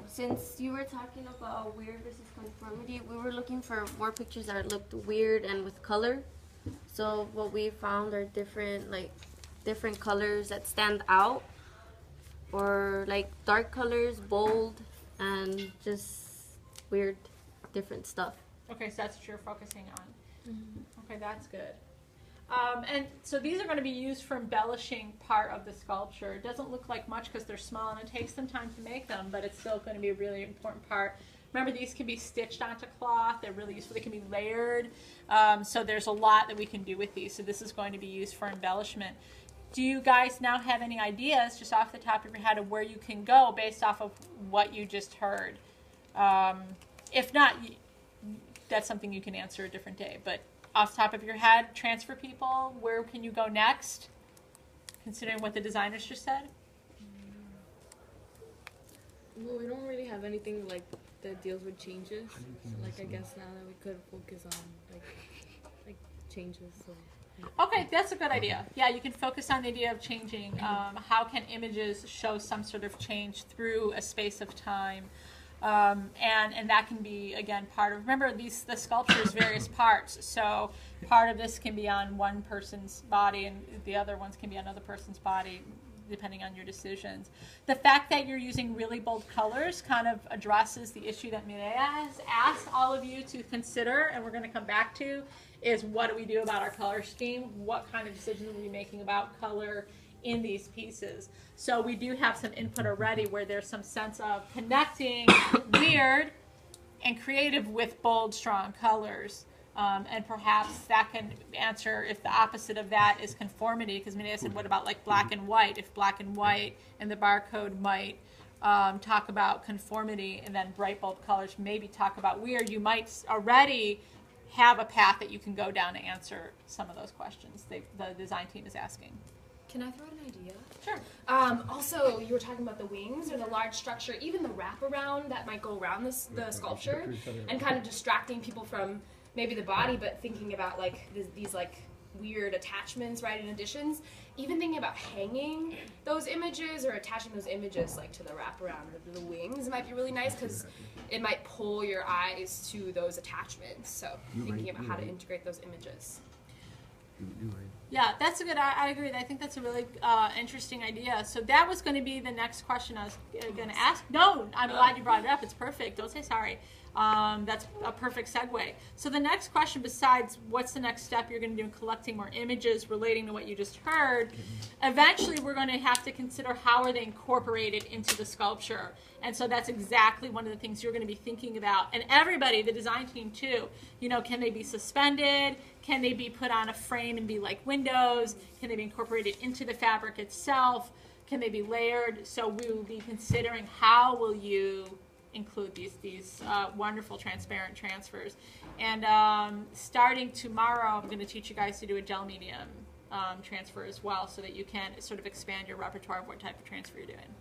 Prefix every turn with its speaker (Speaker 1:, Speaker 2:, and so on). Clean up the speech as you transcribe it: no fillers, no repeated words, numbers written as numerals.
Speaker 1: since you were talking about weird versus conformity, we were looking for more pictures that looked weird and with color. So what we found are different colors that stand out, or like dark colors, bold, and just weird, different stuff.
Speaker 2: Okay, so that's what you're focusing on. Okay, that's good. And so these are going to be used for embellishing part of the sculpture. It doesn't look like much because they're small and it takes some time to make them, but it's still going to be a really important part. Remember, these can be stitched onto cloth. They're really useful. They can be layered. So there's a lot that we can do with these. So this is going to be used for embellishment. Do you guys now have any ideas, just off the top of your head, of where you can go based off of what you just heard? If not, that's something you can answer a different day. But off the top of your head, transfer people, where can you go next, considering what the designers just said?
Speaker 3: Well, we don't really have anything like that deals with changes. Like, I guess now that we could focus on like changes. So.
Speaker 2: Okay, that's a good idea. Yeah, you can focus on the idea of changing. How can images show some sort of change through a space of time? And that can be, again, part of, remember, the sculpture is various parts, so part of this can be on one person's body and the other ones can be on another person's body, depending on your decisions. The fact that you're using really bold colors kind of addresses the issue that Mireya has asked all of you to consider, and we're going to come back to, is what do we do about our color scheme? What kind of decisions are we making about color in these pieces? So we do have some input already where there's some sense of connecting weird and creative with bold, strong colors. And perhaps that can answer if the opposite of that is conformity, because Mireya said, what about like black and white? If black and white and the barcode might talk about conformity, and then bright, bold colors maybe talk about weird, you might already have a path that you can go down to answer some of those questions the design team is asking.
Speaker 4: Can I throw out an idea?
Speaker 2: Sure.
Speaker 4: Also, you were talking about the wings or the large structure, even the wraparound that might go around the sculpture, and kind of distracting people from maybe the body, but thinking about like these like weird attachments, right, and additions. Even thinking about hanging those images or attaching those images like to the wraparound or the wings might be really nice, because it might pull your eyes to those attachments. So thinking about how to integrate those images.
Speaker 2: Yeah, that's a good, I agree. I think that's a really interesting idea. So that was going to be the next question I was going to ask. No, I'm glad you brought it up. It's perfect. Don't say sorry. That's a perfect segue. So the next question, besides what's the next step you're going to do in collecting more images relating to what you just heard, eventually we're going to have to consider how are they incorporated into the sculpture. And so that's exactly one of the things you're going to be thinking about. And everybody, the design team too, you know, can they be suspended? Can they be put on a frame and be like windows? Can they be incorporated into the fabric itself? Can they be layered? So we will be considering how will you include these wonderful transparent transfers. And starting tomorrow, I'm going to teach you guys to do a gel medium transfer as well, so that you can sort of expand your repertoire of what type of transfer you're doing.